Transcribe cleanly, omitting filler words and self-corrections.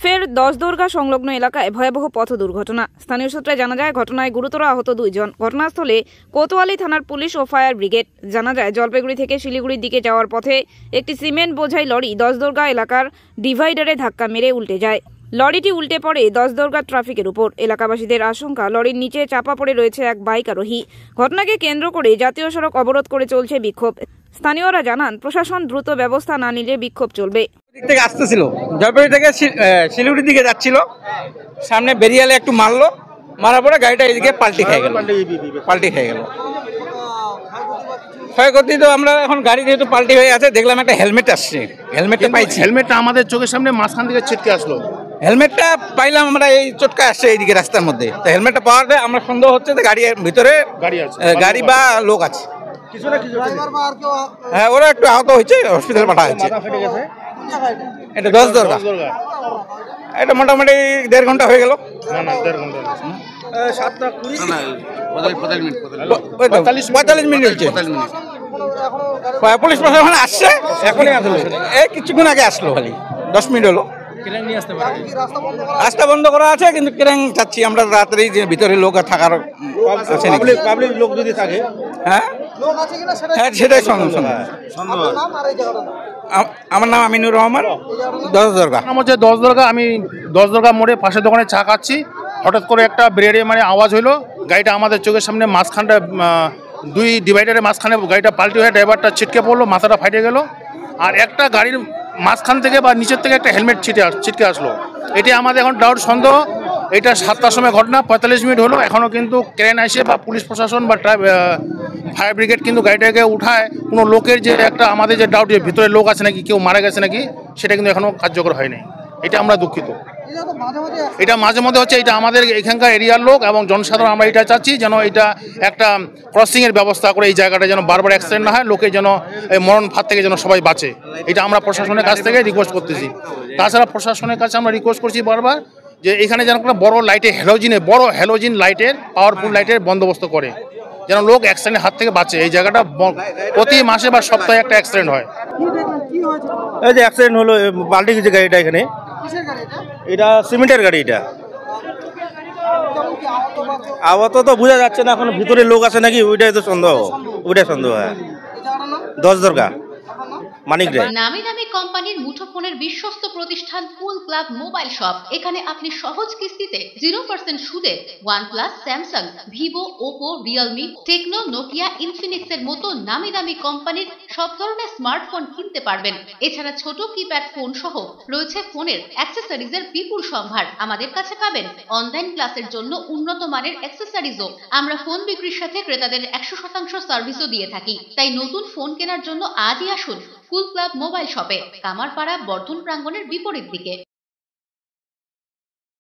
ফের দশদুর্গা সংলগ্ন এলাকায় ভয়াবহ পথ দুর্ঘটনা। স্থানীয় সূত্রে জানা যায়, ঘটনায় গুরুতর আহত 2 জন। ঘটনাস্থলে কোতোয়ালি থানার পুলিশ ও ফায়ার ব্রিগেড। জানা যায়, জলপাইগুড়ি থেকে শিলিগুড়ির দিকে যাওয়ার পথে একটি সিমেন্ট বোঝাই লরি দশদুর্গা এলাকার ডিভাইডারে ধাক্কা মেরে উল্টে যায়। লরিটি উল্টে পড়ে দশদুর্গা ট্রাফিকের উপর। এলাকাবাসীদের আশঙ্কা, লরির নিচে চাপা পড়ে রয়েছে এক বাইক আরোহী। ঘটনাকে কেন্দ্র করে জাতীয় সড়ক অবরোধ করে চলছে বিক্ষোভ। স্থানীয়রা জানান, প্রশাসন দ্রুত ব্যবস্থা না নিলে বিক্ষোভ চলবে। থেকে আসতেছিল, জলপাইগুড়ি থেকে শিলিগুড়ির দিকে যাচ্ছিল, সামনে বেরিয়ালে একটু মারলো, মারার পরে গাড়িটা এদিকে পাল্টি খেয়ে গেল। ক্ষয়ক্ষতি তো আমরা এখন গাড়ি যেহেতু পাল্টি হয়ে আছে, দেখলাম একটা হেলমেট আসছে, হেলমেটটা পাইছি। হেলমেটটা আমাদের চোখের সামনে মাঝখান থেকে ছিটকে আসলো। হেলমেটটা পাইলাম আমরা, এই চটকা আসছে এইদিকে রাস্তার মধ্যে। তো হেলমেটটা পাওয়াতে আমরা সন্দেহ হচ্ছে যে গাড়ির ভিতরে গাড়ি বা লোক আছে। হ্যাঁ, ওরা একটু আহত হয়েছে, হসপিটালে পাঠা হয়েছে। এটা দশদুর্গা, এটা মোটামুটি 1.5 ঘন্টা হয়ে গেল। 45 মিনিট হয়েছে। পুলিশ প্রশাসন আসছে, এখনই আসলো, এই কিছুক্ষণ আগে আসলো, খালি 10 মিনিট হলো। রাস্তা বন্ধ করা আছে, কিন্তু কেরাং চাচ্ছি আমরা রাত্রি যে ভিতরে লোক থাকার পাবলিক লোক যদি থাকে। হ্যাঁ, সেটাই সন্দেহ। আমার নাম আমিনুর রহমান, দশদুর্গা। নাম হচ্ছে দশদুর্গা। আমি দশদুর্গা মোড়ে পাশের দোকানে চা খাচ্ছি, হঠাৎ করে একটা ব্রেডে আওয়াজ হইলো। গাড়িটা আমাদের চোখের সামনে মাঝখানটা 2 ডিভাইডারের মাঝখানে গাড়িটা পাল্টি হয়ে ড্রাইভারটা ছিটকে পড়লো, মাথাটা ফাটে গেল। আর একটা গাড়ির মাঝখান থেকে বা নিচের থেকে একটা হেলমেট ছিটকে আসলো। এটি আমাদের এখন ডাউট, সন্দেহ। এটা 7টার সময় ঘটনা, 45 মিনিট হলো, এখনও কিন্তু ক্রেন আসে বা পুলিশ প্রশাসন বা ফায়ার ব্রিগেড কিন্তু গাড়িটাকে উঠায়। কোনো লোকের যে একটা আমাদের যে ডাউট, যে ভিতরে লোক আছে নাকি, কেউ মারা গেছে নাকি, সেটা কিন্তু এখনও কার্যকর হয়নি। এটা আমরা দুঃখিত। এটা মাঝে মধ্যে হচ্ছে, এটা আমাদের এখানকার এরিয়ার লোক এবং জনসাধারণ আমরা এটা চাচ্ছি যেন এটা একটা ক্রসিংয়ের ব্যবস্থা করে এই জায়গাটা যেন বারবার অ্যাক্সিডেন্ট না হয়, লোকে যেন এই মরণ ফাঁদ থেকে যেন সবাই বাঁচে। এটা আমরা প্রশাসনের কাছ থেকে রিকোয়েস্ট করতেছি। তাছাড়া প্রশাসনের কাছে আমরা রিকোয়েস্ট করছি বারবার যে এখানে যেন একটা বড় হ্যালোজিন লাইটের, পাওয়ারফুল লাইটের বন্দোবস্ত করে, যেন লোক অ্যাক্সিডেন্টের হাত থেকে বাঁচে। এই জায়গাটা প্রতি মাসে বা সপ্তাহে একটা অ্যাক্সিডেন্ট হয়। এই যে অ্যাক্সিডেন্ট হলো, পাল্টি গেছে গাড়িটা। এখানে এটা সিমেন্টের গাড়ি। এটা আপাতত তো বোঝা যাচ্ছে না, এখন ভিতরে লোক আছে নাকি, ওইটাই তো সন্দেহ। হ্যাঁ, দশদুর্গা মানিক রে। নামি দামি কোম্পানির মুঠোফোনের বিশ্বস্ত প্রতিষ্ঠান কুল ক্লাব মোবাইল শপ। এখানে আপনি সহজ কিস্তিতে 0% সুদে OnePlus, Samsung, Vivo, Oppo, Realme, Tecno, Nokia, Infinix এর মতো নামি দামি কোম্পানির সব ধরনের স্মার্টফোন কিনতে পারবেন। এছাড়া ছোট কিপ্যাড ফোন সহ রয়েছে ফোনের অ্যাক্সেসরিজের বিপুল সম্ভার। আমাদের কাছে পাবেন অনলাইন ক্লাসের জন্য উন্নত মানের অ্যাক্সেসরিজও। আমরা ফোন বিক্রির সাথে ক্রেতাদের 100% সার্ভিসও দিয়ে থাকি। তাই নতুন ফোন কেনার জন্য আজই আসুন কুল ক্লাব মোবাইল শপে, কামারপাড়া বর্ধন প্রাঙ্গণের বিপরীত দিকে।